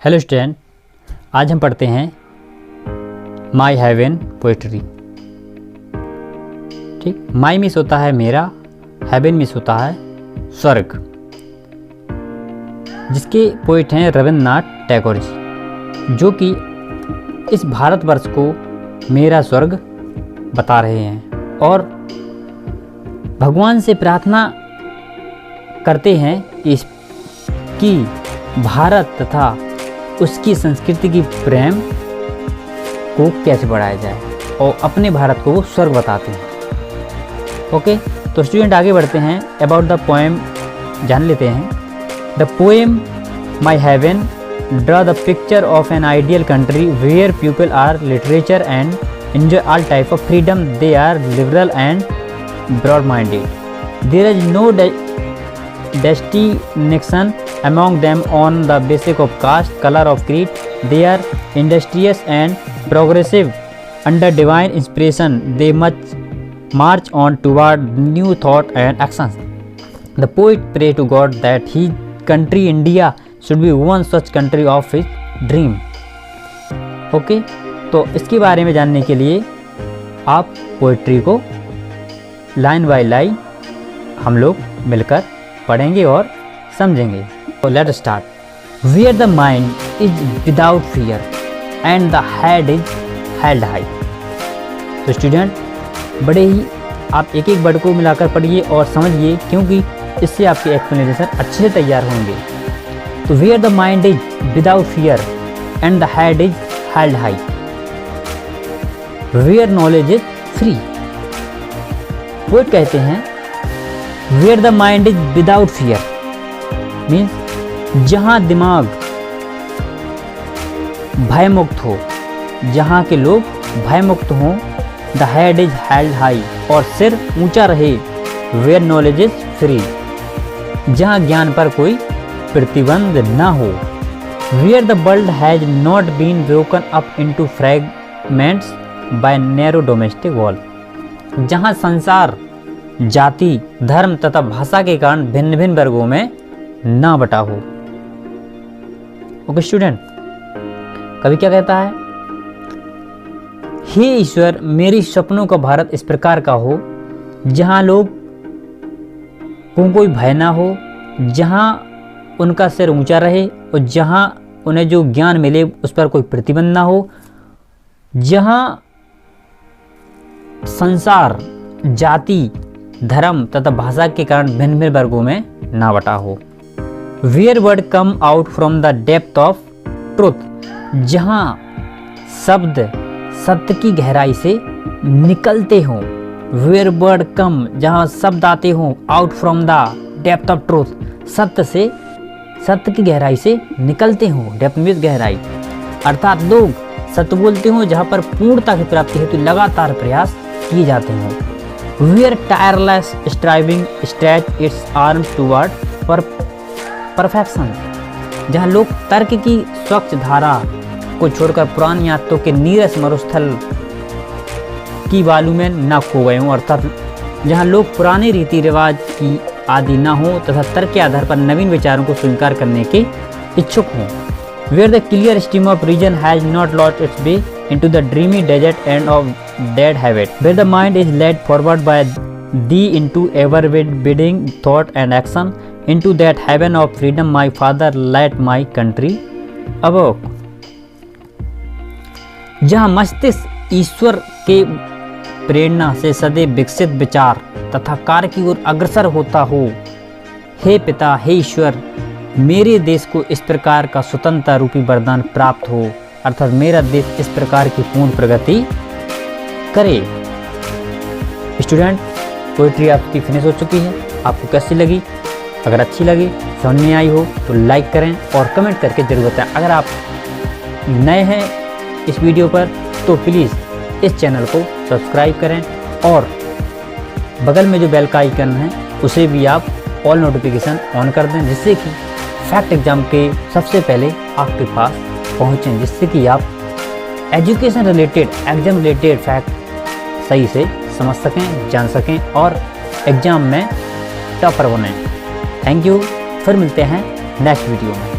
Hello student, आज हम पढ़ते हैं माई हेवन पोइट्री। ठीक, माई मिस होता है मेरा, हेवन मिस होता है स्वर्ग, जिसके पोइट हैं रविंद्रनाथ टैगोर जी, जो कि इस भारतवर्ष को मेरा स्वर्ग बता रहे हैं और भगवान से प्रार्थना करते हैं कि भारत तथा उसकी संस्कृति की प्रेम को कैसे बढ़ाया जाए और अपने भारत को वो स्वर्ग बताते हैं। ओके, तो स्टूडेंट आगे बढ़ते हैं, अबाउट द पोएम जान लेते हैं। The poem my heaven draw the picture of an ideal country where people are literature and enjoy all type of freedom. They are liberal and broad-minded. There is no distinction among them on the basis of caste, color of creed. They are industrious and progressive. Under divine inspiration, they must march on toward new thought and actions. The poet pray to God that his country India should be one such country of his dream. Okay, तो इसके बारे में जानने के लिए आप poetry को line by line हम लोग मिलकर पढ़ेंगे और समझेंगे। तो let start. Where the mind is without fear and the head is held high. तो स्टूडेंट बड़े ही आप एक एक वर्ड को मिलाकर पढ़िए और समझिए, क्योंकि इससे आपके एक्सप्लेनेशन अच्छे से तैयार होंगे। तो where the mind is without fear and the head is held high, where knowledge is free. Poet कहते हैं where the mind is without fear, means जहाँ दिमाग भयमुक्त हो, जहाँ के लोग भयमुक्त हों। The head is held high, और सिर ऊंचा रहे। वेयर नॉलेज इज फ्री, जहाँ ज्ञान पर कोई प्रतिबंध ना हो। Where the world has not been broken up into fragments by narrow domestic wall, जहाँ संसार जाति, धर्म तथा भाषा के कारण भिन्न भिन्न वर्गों में ना बटा हो। ओके स्टूडेंट, कवि क्या कहता है? हे ईश्वर, मेरी सपनों का भारत इस प्रकार का हो जहाँ लोग को कोई भय ना हो, जहाँ उनका सिर ऊंचा रहे और जहाँ उन्हें जो ज्ञान मिले उस पर कोई प्रतिबंध ना हो, जहाँ संसार जाति, धर्म तथा भाषा के कारण भिन्न भिन्न वर्गों में ना बटा हो। Where word come out from the depth of truth, जहाँ शब्द सत्य की गहराई से निकलते हों। वेयर वर्ड कम, जहाँ शब्द आते हों out from the depth of truth, सत्य की गहराई से निकलते हों। डेप्थ मीन्स गहराई, अर्थात लोग सत्य बोलते हों जहाँ पर पूर्णता की प्राप्ति हेतु लगातार प्रयास किए जाते हैं। Where tireless striving stretch its arms toward perfection, जहाँ लोग तर्क की स्वच्छ धारा को छोड़कर पुरानी आदतों के नीरस मरुस्थल की बालू में न खो गए हों, अर्थात जहाँ लोग पुराने रीति रिवाज की आदि न हो तथा तर्क के आधार पर नवीन विचारों को स्वीकार करने के इच्छुक हों। Where the clear stream of reason has not lost its way into the dreamy desert end of dead habit, where the mind is led forward by thee into ever bidding thought and action, into that heaven of freedom, my father, let my country awoke. जहाँ मस्तिष्क ईश्वर के प्रेरणा से सदैव विकसित विचार तथा कार्य की ओर अग्रसर होता हो। हे पिता, हे ईश्वर, मेरे देश को इस प्रकार का स्वतंत्रता रूपी वरदान प्राप्त हो, अर्थात मेरा देश इस प्रकार की पूर्ण प्रगति करे। स्टूडेंट, पोइट्री आपकी फिनिश हो चुकी है। आपको कैसी लगी? अगर अच्छी लगी, समझ में आई हो तो लाइक करें और कमेंट करके जरूर बताएं। अगर आप नए हैं इस वीडियो पर तो प्लीज़ इस चैनल को सब्सक्राइब करें और बगल में जो बेल का आइकन है उसे भी आप ऑल नोटिफिकेशन ऑन कर दें, जिससे कि फैक्ट एग्जाम के सबसे पहले आपके पास पहुंचें, जिससे कि आप education related, exam related fact सही से समझ सकें, जान सकें और एग्जाम में टॉपर बनें। थैंक यू, फिर मिलते हैं नेक्स्ट वीडियो में।